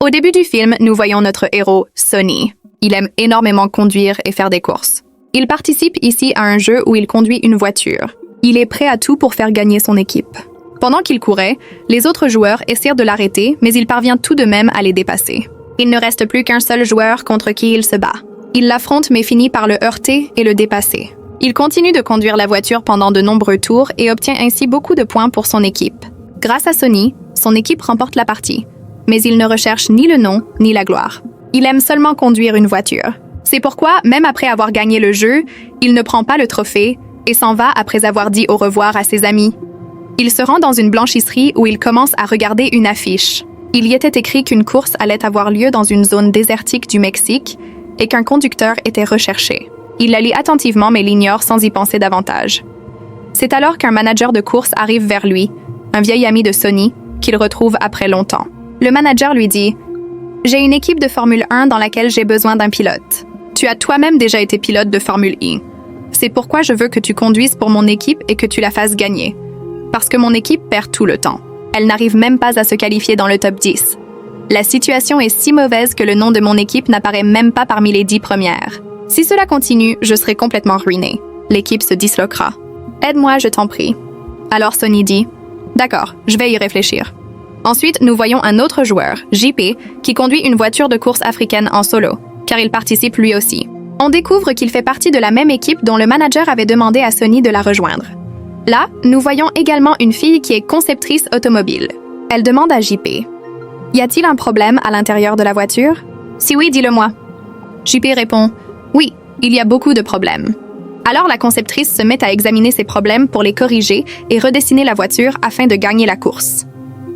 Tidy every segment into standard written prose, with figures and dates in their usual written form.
Au début du film, nous voyons notre héros, Sonny. Il aime énormément conduire et faire des courses. Il participe ici à un jeu où il conduit une voiture. Il est prêt à tout pour faire gagner son équipe. Pendant qu'il courait, les autres joueurs essaient de l'arrêter, mais il parvient tout de même à les dépasser. Il ne reste plus qu'un seul joueur contre qui il se bat. Il l'affronte mais finit par le heurter et le dépasser. Il continue de conduire la voiture pendant de nombreux tours et obtient ainsi beaucoup de points pour son équipe. Grâce à Sonny, son équipe remporte la partie. Mais il ne recherche ni le nom ni la gloire. Il aime seulement conduire une voiture. C'est pourquoi, même après avoir gagné le jeu, il ne prend pas le trophée et s'en va après avoir dit au revoir à ses amis. Il se rend dans une blanchisserie où il commence à regarder une affiche. Il y était écrit qu'une course allait avoir lieu dans une zone désertique du Mexique et qu'un conducteur était recherché. Il la lit attentivement mais l'ignore sans y penser davantage. C'est alors qu'un manager de course arrive vers lui, un vieil ami de Sonny, qu'il retrouve après longtemps. Le manager lui dit « J'ai une équipe de Formule 1 dans laquelle j'ai besoin d'un pilote. Tu as toi-même déjà été pilote de Formule I. C'est pourquoi je veux que tu conduises pour mon équipe et que tu la fasses gagner. Parce que mon équipe perd tout le temps. Elle n'arrive même pas à se qualifier dans le top 10. La situation est si mauvaise que le nom de mon équipe n'apparaît même pas parmi les 10 premières. Si cela continue, je serai complètement ruiné. L'équipe se disloquera. Aide-moi, je t'en prie. » Alors Sonny dit « D'accord, je vais y réfléchir. » Ensuite, nous voyons un autre joueur, JP, qui conduit une voiture de course africaine en solo, car il participe lui aussi. On découvre qu'il fait partie de la même équipe dont le manager avait demandé à Sonny de la rejoindre. Là, nous voyons également une fille qui est conceptrice automobile. Elle demande à JP « Y a-t-il un problème à l'intérieur de la voiture? Si oui, dis-le-moi. » JP répond « Oui, il y a beaucoup de problèmes. » Alors la conceptrice se met à examiner ces problèmes pour les corriger et redessiner la voiture afin de gagner la course.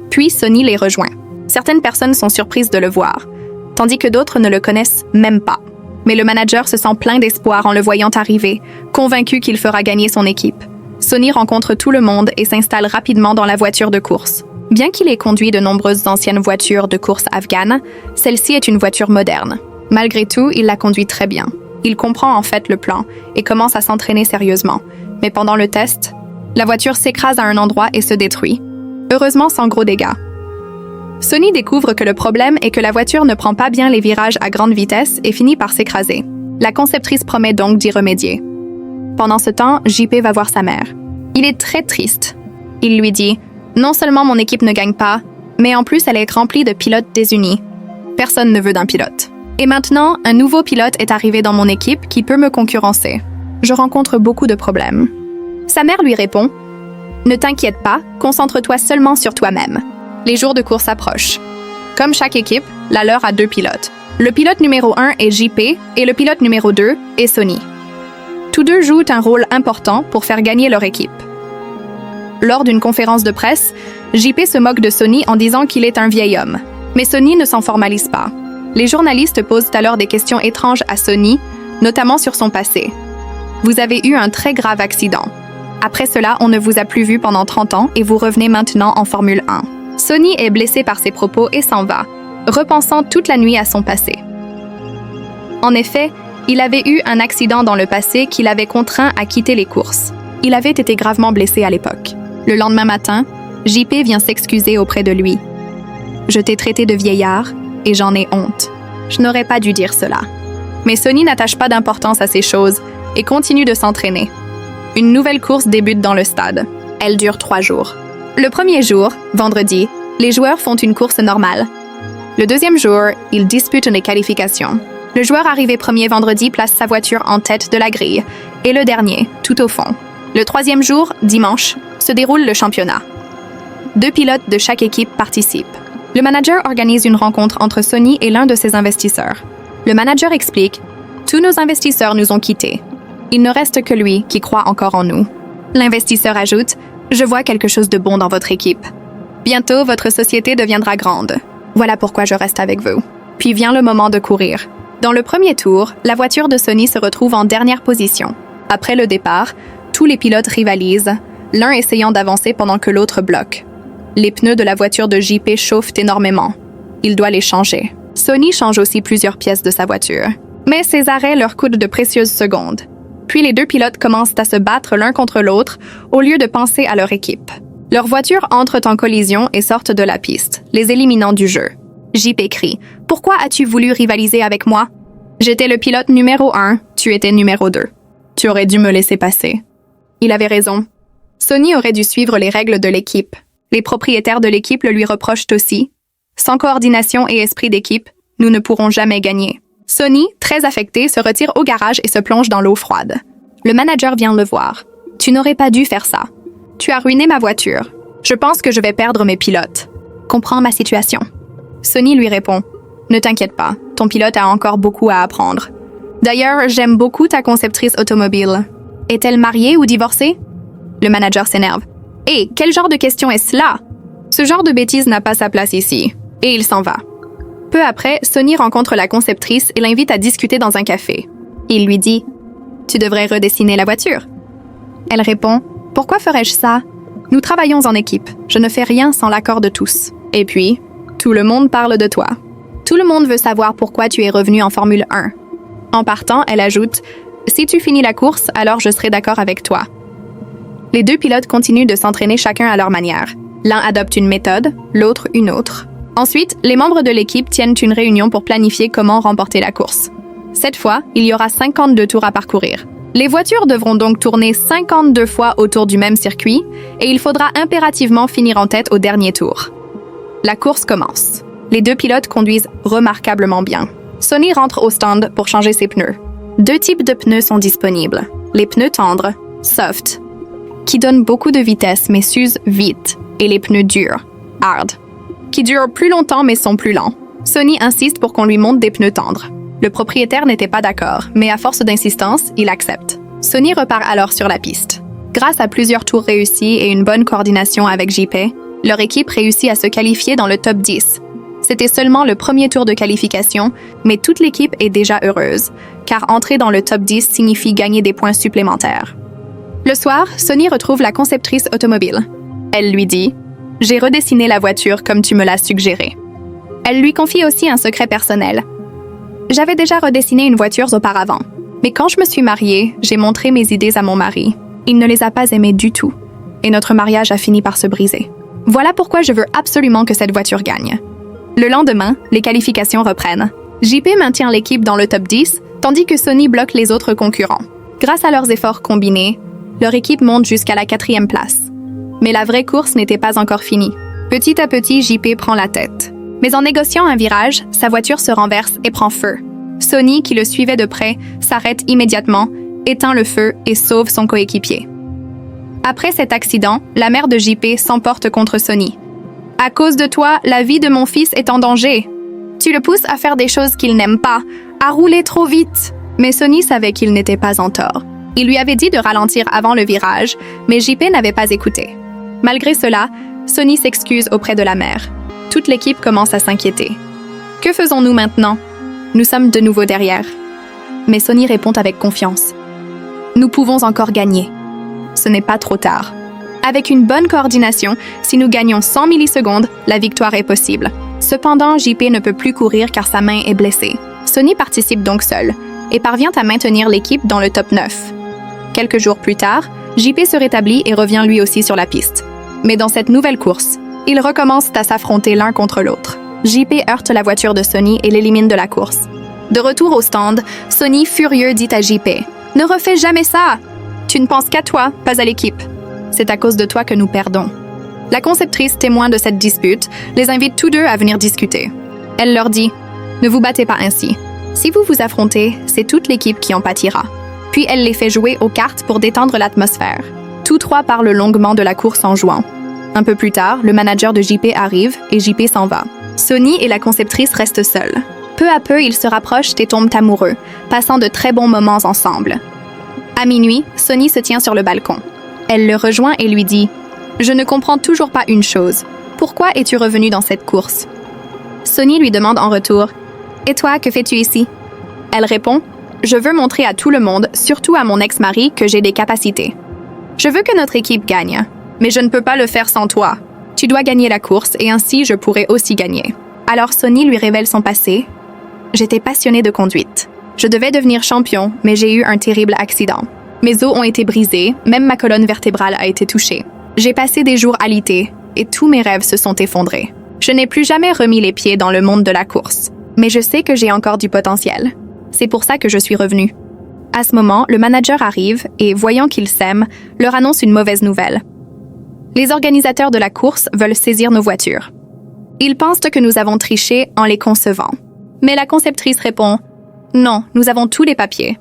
Puis Sonny les rejoint. Certaines personnes sont surprises de le voir, tandis que d'autres ne le connaissent même pas. Mais le manager se sent plein d'espoir en le voyant arriver, convaincu qu'il fera gagner son équipe. Sonny rencontre tout le monde et s'installe rapidement dans la voiture de course. Bien qu'il ait conduit de nombreuses anciennes voitures de course afghanes, celle-ci est une voiture moderne. Malgré tout, il la conduit très bien. Il comprend en fait le plan et commence à s'entraîner sérieusement. Mais pendant le test, la voiture s'écrase à un endroit et se détruit. Heureusement sans gros dégâts. Sonny découvre que le problème est que la voiture ne prend pas bien les virages à grande vitesse et finit par s'écraser. La conceptrice promet donc d'y remédier. Pendant ce temps, JP va voir sa mère. Il est très triste. Il lui dit « Non seulement mon équipe ne gagne pas, mais en plus elle est remplie de pilotes désunis. Personne ne veut d'un pilote. Et maintenant, un nouveau pilote est arrivé dans mon équipe qui peut me concurrencer. Je rencontre beaucoup de problèmes. » Sa mère lui répond « Ne t'inquiète pas, concentre-toi seulement sur toi-même. Les jours de course approchent. Comme chaque équipe, la leur a 2 pilotes. Le pilote numéro 1 est JP et le pilote numéro 2 est Sonny. Tous deux jouent un rôle important pour faire gagner leur équipe. Lors d'une conférence de presse, JP se moque de Sonny en disant qu'il est un vieil homme. Mais Sonny ne s'en formalise pas. Les journalistes posent alors des questions étranges à Sonny, notamment sur son passé. « Vous avez eu un très grave accident. Après cela, on ne vous a plus vu pendant 30 ans et vous revenez maintenant en Formule 1. » Sonny est blessé par ces propos et s'en va, repensant toute la nuit à son passé. En effet, il avait eu un accident dans le passé qui l'avait contraint à quitter les courses. Il avait été gravement blessé à l'époque. Le lendemain matin, JP vient s'excuser auprès de lui. « Je t'ai traité de vieillard et j'en ai honte. Je n'aurais pas dû dire cela. » Mais Sonny n'attache pas d'importance à ces choses et continue de s'entraîner. Une nouvelle course débute dans le stade. Elle dure 3 jours. Le premier jour, vendredi, les joueurs font une course normale. Le deuxième jour, ils disputent les qualifications. Le joueur arrivé premier vendredi place sa voiture en tête de la grille et le dernier, tout au fond. Le troisième jour, dimanche, se déroule le championnat. 2 pilotes de chaque équipe participent. Le manager organise une rencontre entre Sonny et l'un de ses investisseurs. Le manager explique « Tous nos investisseurs nous ont quittés. Il ne reste que lui qui croit encore en nous. » L'investisseur ajoute « Je vois quelque chose de bon dans votre équipe. Bientôt, votre société deviendra grande. Voilà pourquoi je reste avec vous. » Puis vient le moment de courir. Dans le premier tour, la voiture de Sonny se retrouve en dernière position. Après le départ, tous les pilotes rivalisent, l'un essayant d'avancer pendant que l'autre bloque. Les pneus de la voiture de JP chauffent énormément. Il doit les changer. Sonny change aussi plusieurs pièces de sa voiture. Mais ces arrêts leur coûtent de précieuses secondes. Puis les 2 pilotes commencent à se battre l'un contre l'autre au lieu de penser à leur équipe. Leurs voitures entrent en collision et sortent de la piste, les éliminant du jeu. JP crie. « Pourquoi as-tu voulu rivaliser avec moi? J'étais le pilote numéro 1, tu étais numéro 2. Tu aurais dû me laisser passer. » Il avait raison. Sonny aurait dû suivre les règles de l'équipe. Les propriétaires de l'équipe le lui reprochent aussi. Sans coordination et esprit d'équipe, nous ne pourrons jamais gagner. Sonny, très affecté, se retire au garage et se plonge dans l'eau froide. Le manager vient le voir. « Tu n'aurais pas dû faire ça. Tu as ruiné ma voiture. Je pense que je vais perdre mes pilotes. Comprends ma situation. » Sonny lui répond. « Ne t'inquiète pas, ton pilote a encore beaucoup à apprendre. D'ailleurs, j'aime beaucoup ta conceptrice automobile. Est-elle mariée ou divorcée? » Le manager s'énerve. « Hé, quel genre de question est-ce là? Ce genre de bêtises n'a pas sa place ici. » Et il s'en va. Peu après, Sonny rencontre la conceptrice et l'invite à discuter dans un café. Il lui dit « Tu devrais redessiner la voiture. » Elle répond « Pourquoi ferais-je ça? Nous travaillons en équipe. Je ne fais rien sans l'accord de tous. Et puis, tout le monde parle de toi. Tout le monde veut savoir pourquoi tu es revenu en Formule 1. » En partant, elle ajoute « Si tu finis la course, alors je serai d'accord avec toi. » Les deux pilotes continuent de s'entraîner chacun à leur manière. L'un adopte une méthode, l'autre une autre. Ensuite, les membres de l'équipe tiennent une réunion pour planifier comment remporter la course. Cette fois, il y aura 52 tours à parcourir. Les voitures devront donc tourner 52 fois autour du même circuit et il faudra impérativement finir en tête au dernier tour. La course commence. Les deux pilotes conduisent remarquablement bien. Sonny rentre au stand pour changer ses pneus. Deux types de pneus sont disponibles. Les pneus tendres, soft, qui donnent beaucoup de vitesse mais s'usent vite, et les pneus durs, hard, qui durent plus longtemps mais sont plus lents. Sonny insiste pour qu'on lui monte des pneus tendres. Le propriétaire n'était pas d'accord, mais à force d'insistance, il accepte. Sonny repart alors sur la piste. Grâce à plusieurs tours réussis et une bonne coordination avec JP, leur équipe réussit à se qualifier dans le top 10. C'était seulement le premier tour de qualification, mais toute l'équipe est déjà heureuse, car entrer dans le top 10 signifie gagner des points supplémentaires. Le soir, Sonny retrouve la conceptrice automobile. Elle lui dit « J'ai redessiné la voiture comme tu me l'as suggéré. » Elle lui confie aussi un secret personnel. « J'avais déjà redessiné une voiture auparavant, mais quand je me suis mariée, j'ai montré mes idées à mon mari. Il ne les a pas aimées du tout, et notre mariage a fini par se briser. Voilà pourquoi je veux absolument que cette voiture gagne. » Le lendemain, les qualifications reprennent. JP maintient l'équipe dans le top 10, tandis que Sonny bloque les autres concurrents. Grâce à leurs efforts combinés, leur équipe monte jusqu'à la 4e place. Mais la vraie course n'était pas encore finie. Petit à petit, JP prend la tête. Mais en négociant un virage, sa voiture se renverse et prend feu. Sonny, qui le suivait de près, s'arrête immédiatement, éteint le feu et sauve son coéquipier. Après cet accident, la mère de JP s'emporte contre Sonny. « À cause de toi, la vie de mon fils est en danger. Tu le pousses à faire des choses qu'il n'aime pas, à rouler trop vite. » Mais Sonny savait qu'il n'était pas en tort. Il lui avait dit de ralentir avant le virage, mais JP n'avait pas écouté. Malgré cela, Sonny s'excuse auprès de la mère. Toute l'équipe commence à s'inquiéter. « Que faisons-nous maintenant? Nous sommes de nouveau derrière. » Mais Sonny répond avec confiance. « Nous pouvons encore gagner. Ce n'est pas trop tard. Avec une bonne coordination, si nous gagnons 100 millisecondes, la victoire est possible. » Cependant, JP ne peut plus courir car sa main est blessée. Sonny participe donc seul et parvient à maintenir l'équipe dans le top 9. Quelques jours plus tard, JP se rétablit et revient lui aussi sur la piste. Mais dans cette nouvelle course, ils recommencent à s'affronter l'un contre l'autre. JP heurte la voiture de Sonny et l'élimine de la course. De retour au stand, Sonny, furieux, dit à JP « Ne refais jamais ça! Tu ne penses qu'à toi, pas à l'équipe. C'est à cause de toi que nous perdons. » La conceptrice, témoin de cette dispute, les invite tous deux à venir discuter. Elle leur dit « Ne vous battez pas ainsi. Si vous vous affrontez, c'est toute l'équipe qui en pâtira. » Puis elle les fait jouer aux cartes pour détendre l'atmosphère. Tous trois parlent longuement de la course en jouant. Un peu plus tard, le manager de JP arrive et JP s'en va. Sonny et la conceptrice restent seuls. Peu à peu, ils se rapprochent et tombent amoureux, passant de très bons moments ensemble. À minuit, Sonny se tient sur le balcon. Elle le rejoint et lui dit « Je ne comprends toujours pas une chose. Pourquoi es-tu revenu dans cette course? » Sonny lui demande en retour « Et toi, que fais-tu ici? » Elle répond « Je veux montrer à tout le monde, surtout à mon ex-mari, que j'ai des capacités. Je veux que notre équipe gagne, mais je ne peux pas le faire sans toi. Tu dois gagner la course et ainsi je pourrai aussi gagner. » Alors Sonny lui révèle son passé. « J'étais passionnée de conduite. Je devais devenir champion, mais j'ai eu un terrible accident. Mes os ont été brisés, même ma colonne vertébrale a été touchée. J'ai passé des jours alités et tous mes rêves se sont effondrés. Je n'ai plus jamais remis les pieds dans le monde de la course, mais je sais que j'ai encore du potentiel. C'est pour ça que je suis revenue. À ce moment, le manager arrive et, voyant qu'ils s'aiment, leur annonce une mauvaise nouvelle. Les organisateurs de la course veulent saisir nos voitures. Ils pensent que nous avons triché en les concevant. Mais la conceptrice répond « Non, nous avons tous les papiers.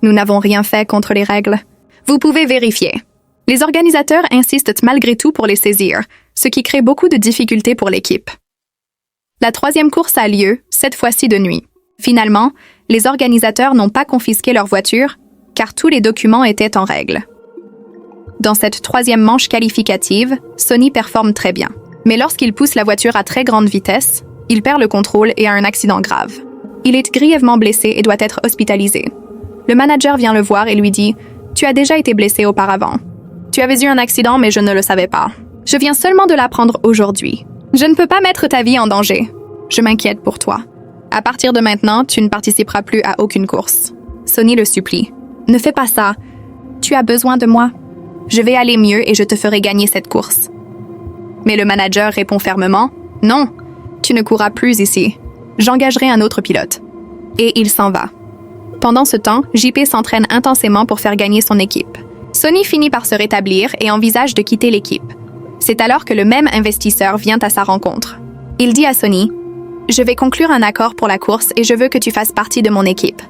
Nous n'avons rien fait contre les règles. Vous pouvez vérifier. » Les organisateurs insistent malgré tout pour les saisir, ce qui crée beaucoup de difficultés pour l'équipe. La troisième course a lieu, cette fois-ci de nuit. Finalement, les organisateurs n'ont pas confisqué leur voiture, car tous les documents étaient en règle. Dans cette troisième manche qualificative, Sonny performe très bien. Mais lorsqu'il pousse la voiture à très grande vitesse, il perd le contrôle et a un accident grave. Il est grièvement blessé et doit être hospitalisé. Le manager vient le voir et lui dit « Tu as déjà été blessé auparavant. Tu avais eu un accident, mais je ne le savais pas. Je viens seulement de l'apprendre aujourd'hui. Je ne peux pas mettre ta vie en danger. Je m'inquiète pour toi. À partir de maintenant, tu ne participeras plus à aucune course. » Sonny le supplie. « Ne fais pas ça. Tu as besoin de moi. Je vais aller mieux et je te ferai gagner cette course. » Mais le manager répond fermement « Non, tu ne courras plus ici. J'engagerai un autre pilote. » Et il s'en va. Pendant ce temps, JP s'entraîne intensément pour faire gagner son équipe. Sonny finit par se rétablir et envisage de quitter l'équipe. C'est alors que le même investisseur vient à sa rencontre. Il dit à Sonny « Je vais conclure un accord pour la course et je veux que tu fasses partie de mon équipe.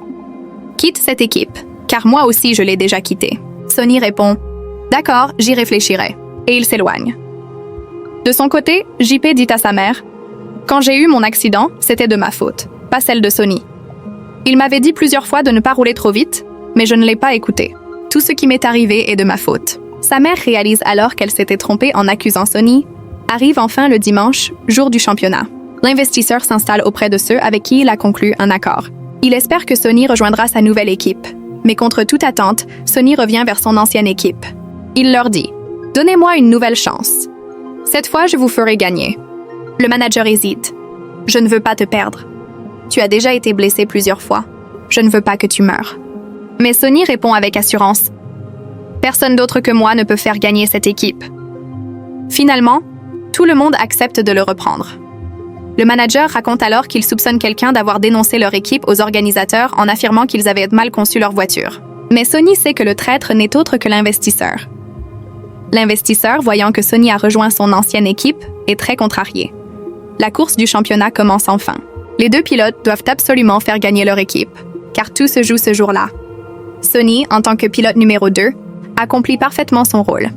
Quitte cette équipe, car moi aussi je l'ai déjà quittée. » Sonny répond « D'accord, j'y réfléchirai. » Et il s'éloigne. De son côté, JP dit à sa mère « Quand j'ai eu mon accident, c'était de ma faute, pas celle de Sonny. Il m'avait dit plusieurs fois de ne pas rouler trop vite, mais je ne l'ai pas écouté. Tout ce qui m'est arrivé est de ma faute. » Sa mère réalise alors qu'elle s'était trompée en accusant Sonny. Arrive enfin le dimanche, jour du championnat. L'investisseur s'installe auprès de ceux avec qui il a conclu un accord. Il espère que Sonny rejoindra sa nouvelle équipe. Mais contre toute attente, Sonny revient vers son ancienne équipe. Il leur dit « Donnez-moi une nouvelle chance. Cette fois, je vous ferai gagner. » Le manager hésite. « Je ne veux pas te perdre. Tu as déjà été blessé plusieurs fois. Je ne veux pas que tu meures. » Mais Sonny répond avec assurance. « Personne d'autre que moi ne peut faire gagner cette équipe. » Finalement, tout le monde accepte de le reprendre. Le manager raconte alors qu'il soupçonne quelqu'un d'avoir dénoncé leur équipe aux organisateurs en affirmant qu'ils avaient mal conçu leur voiture. Mais Sonny sait que le traître n'est autre que l'investisseur. L'investisseur, voyant que Sonny a rejoint son ancienne équipe, est très contrarié. La course du championnat commence enfin. Les deux pilotes doivent absolument faire gagner leur équipe, car tout se joue ce jour-là. Sonny, en tant que pilote numéro 2, accomplit parfaitement son rôle.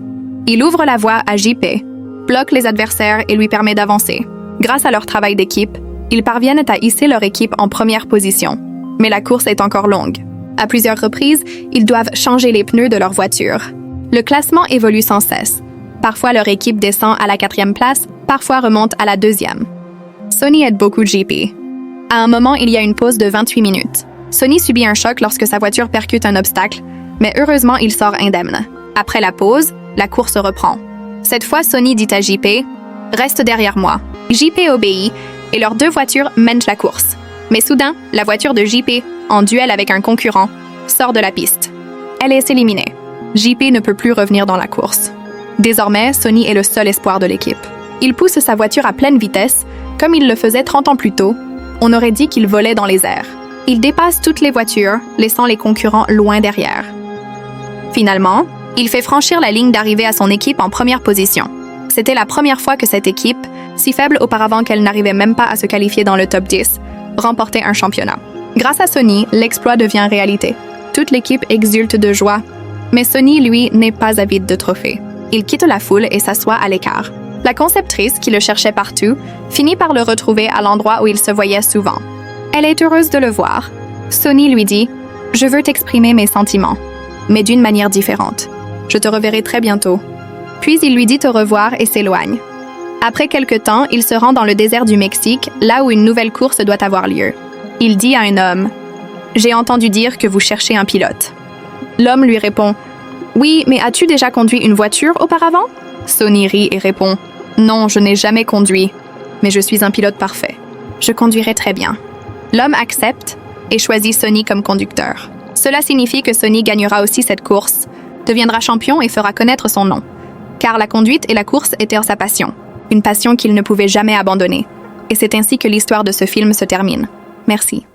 Il ouvre la voie à JP, bloque les adversaires et lui permet d'avancer. Grâce à leur travail d'équipe, ils parviennent à hisser leur équipe en première position. Mais la course est encore longue. À plusieurs reprises, ils doivent changer les pneus de leur voiture. Le classement évolue sans cesse. Parfois, leur équipe descend à la 4e place, parfois remonte à la 2e. Sonny aide beaucoup JP. À un moment, il y a une pause de 28 minutes. Sonny subit un choc lorsque sa voiture percute un obstacle, mais heureusement, il sort indemne. Après la pause, la course reprend. Cette fois, Sonny dit à JP « Reste derrière moi ». JP obéit et leurs deux voitures mènent la course. Mais soudain, la voiture de JP, en duel avec un concurrent, sort de la piste. Elle est éliminée. JP ne peut plus revenir dans la course. Désormais, Sonny est le seul espoir de l'équipe. Il pousse sa voiture à pleine vitesse, comme il le faisait 30 ans plus tôt. On aurait dit qu'il volait dans les airs. Il dépasse toutes les voitures, laissant les concurrents loin derrière. Finalement, il fait franchir la ligne d'arrivée à son équipe en première position. C'était la première fois que cette équipe, si faible auparavant qu'elle n'arrivait même pas à se qualifier dans le top 10, remportait un championnat. Grâce à Sonny, l'exploit devient réalité. Toute l'équipe exulte de joie. Mais Sonny, lui, n'est pas avide de trophées. Il quitte la foule et s'assoit à l'écart. La conceptrice, qui le cherchait partout, finit par le retrouver à l'endroit où il se voyait souvent. Elle est heureuse de le voir. Sonny lui dit « Je veux t'exprimer mes sentiments, mais d'une manière différente. Je te reverrai très bientôt. » Puis il lui dit au revoir et s'éloigne. Après quelque temps, il se rend dans le désert du Mexique, là où une nouvelle course doit avoir lieu. Il dit à un homme « J'ai entendu dire que vous cherchez un pilote. » L'homme lui répond « Oui, mais as-tu déjà conduit une voiture auparavant ?» Sonny rit et répond « Non, je n'ai jamais conduit, mais je suis un pilote parfait. Je conduirai très bien. » L'homme accepte et choisit Sonny comme conducteur. Cela signifie que Sonny gagnera aussi cette course, deviendra champion et fera connaître son nom, car la conduite et la course étaient sa passion. une passion qu'il ne pouvait jamais abandonner. Et c'est ainsi que l'histoire de ce film se termine. Merci.